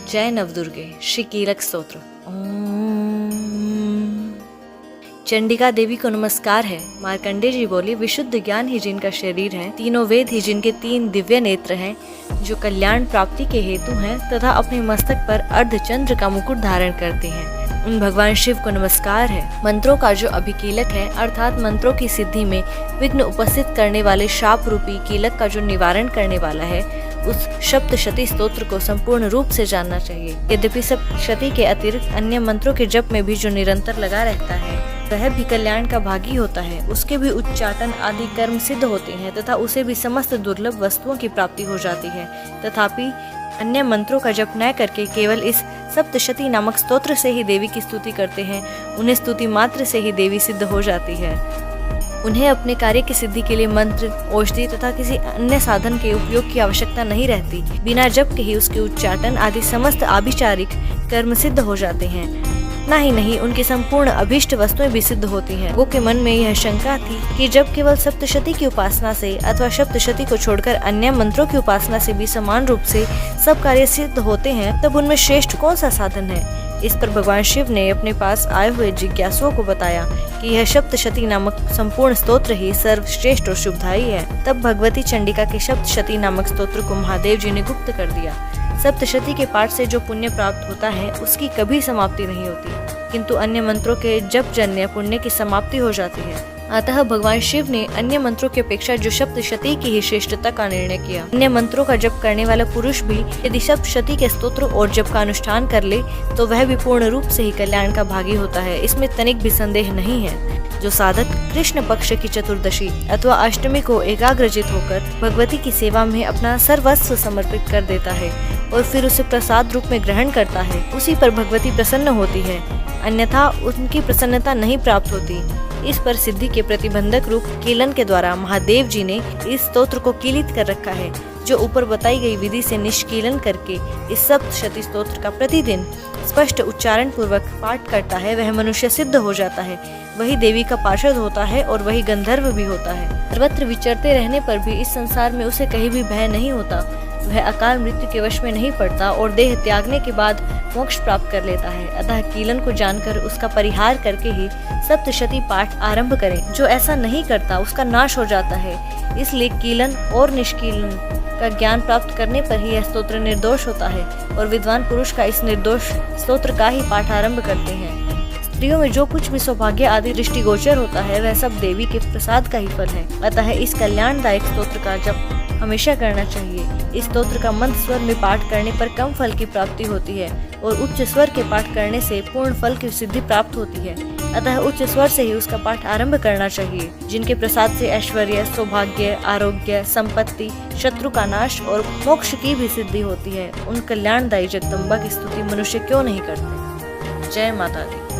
जय नवदुर्गे श्री कीलक स्तोत्र। चंडिका देवी को नमस्कार है। मार्कंडेय जी बोले, विशुद्ध ज्ञान ही जिनका शरीर है, तीनों वेद ही जिनके 3 दिव्य नेत्र हैं, जो कल्याण प्राप्ति के हेतु हैं तथा अपने मस्तक पर अर्धचंद्र का मुकुट धारण करते हैं, उन भगवान शिव को नमस्कार है। मंत्रों का जो अभिकीलक है, अर्थात मंत्रों की सिद्धि में विघ्न उपस्थित करने वाले शाप रूपी कीलक का जो निवारण करने वाला है, उस सप्तशती स्तोत्र को संपूर्ण रूप से जानना चाहिए। यद्यपि सप्तशती के अतिरिक्त अन्य मंत्रों के जप में भी जो निरंतर लगा रहता है, वह भी कल्याण का भागी होता है। उसके भी उच्चाटन आदि कर्म सिद्ध होते हैं तथा उसे भी समस्त दुर्लभ वस्तुओं की प्राप्ति हो जाती है। तथापि अन्य मंत्रों का जप न करके केवल इस सप्तशती नामक स्तोत्र से ही देवी की स्तुति करते हैं, उन्हें स्तुति मात्र से ही देवी सिद्ध हो जाती है। उन्हें अपने कार्य की सिद्धि के लिए मंत्र, औषधि तथा किसी अन्य साधन के उपयोग की आवश्यकता नहीं रहती। बिना जप के ही उसके उच्चाटन आदि समस्त आभिचारिक कर्म सिद्ध हो जाते हैं। नहीं, उनकी संपूर्ण अभीष्ट वस्तुएं भी सिद्ध होती हैं। वो के मन में यह शंका थी कि जब केवल सप्तशती की उपासना से अथवा सप्तशती को छोड़कर अन्य मंत्रों की उपासना से भी समान रूप से सब कार्य सिद्ध होते हैं, तब उनमें श्रेष्ठ कौन सा साधन है। इस पर भगवान शिव ने अपने पास आए हुए जिज्ञासुओं को बताया कि यह सप्तशती नामक संपूर्ण स्तोत्र ही सर्वश्रेष्ठ और शुभदायी है। तब भगवती चंडिका के सप्तशती नामक स्तोत्र को महादेव जी ने गुप्त कर दिया। सप्तशती के पाठ से जो पुण्य प्राप्त होता है, उसकी कभी समाप्ति नहीं होती, किंतु अन्य मंत्रों के जप जन्य पुण्य की समाप्ति हो जाती है। अतः भगवान शिव ने अन्य मंत्रों की अपेक्षा जो सप्तशती की ही श्रेष्ठता का निर्णय किया। अन्य मंत्रों का जप करने वाला पुरुष भी यदि सप्तशती के स्तोत्र और जप का अनुष्ठान कर ले, तो वह भी पूर्ण रूप से ही कल्याण का भागी होता है। इसमें तनिक भी संदेह नहीं है। जो साधक कृष्ण पक्ष की चतुर्दशी अथवा अष्टमी को एकाग्रचित होकर भगवती की सेवा में अपना सर्वस्व समर्पित कर देता है और फिर उसे प्रसाद रूप में ग्रहण करता है, उसी पर भगवती प्रसन्न होती है, अन्यथा उनकी प्रसन्नता नहीं प्राप्त होती। इस पर सिद्धि के प्रतिबंधक रूप कीलन के द्वारा महादेव जी ने इस स्तोत्र को कीलित कर रखा है। जो ऊपर बताई गई विधि से निष्कीलन करके इस सप्तशती स्तोत्र का प्रतिदिन स्पष्ट उच्चारण पूर्वक पाठ करता है, वह मनुष्य सिद्ध हो जाता है, वही देवी का पार्षद होता है और वही गंधर्व भी होता है। सर्वत्र विचरते रहने पर भी इस संसार में उसे कहीं भी भय नहीं होता। वह अकाल मृत्यु के वश में नहीं पड़ता और देह त्यागने के बाद मोक्ष प्राप्त कर लेता है। अतः कीलन को जानकर उसका परिहार करके ही सप्तशती पाठ आरंभ करें। जो ऐसा नहीं करता उसका नाश हो जाता है। इसलिए कीलन और निष्कीलन का ज्ञान प्राप्त करने पर ही यह स्तोत्र निर्दोष होता है और विद्वान पुरुष का इस निर्दोष स्तोत्र का ही पाठ आरंभ करते हैं। स्त्रियों में जो कुछ भी सौभाग्य आदि दृष्टिगोचर होता है, वह सब देवी के प्रसाद का ही फल है। अतः इस कल्याणदायक स्तोत्र का जप हमेशा करना चाहिए। इस स्तोत्र का मंद स्वर में पाठ करने पर कम फल की प्राप्ति होती है और उच्च स्वर के पाठ करने से पूर्ण फल की सिद्धि प्राप्त होती है। अतः उच्च स्वर से ही उसका पाठ आरंभ करना चाहिए। जिनके प्रसाद से ऐश्वर्य, सौभाग्य, आरोग्य, संपत्ति, शत्रु का नाश और मोक्ष की भी सिद्धि होती है, उन कल्याणदायी जगदम्बा की स्तुति मनुष्य क्यों नहीं करते। जय माता दी।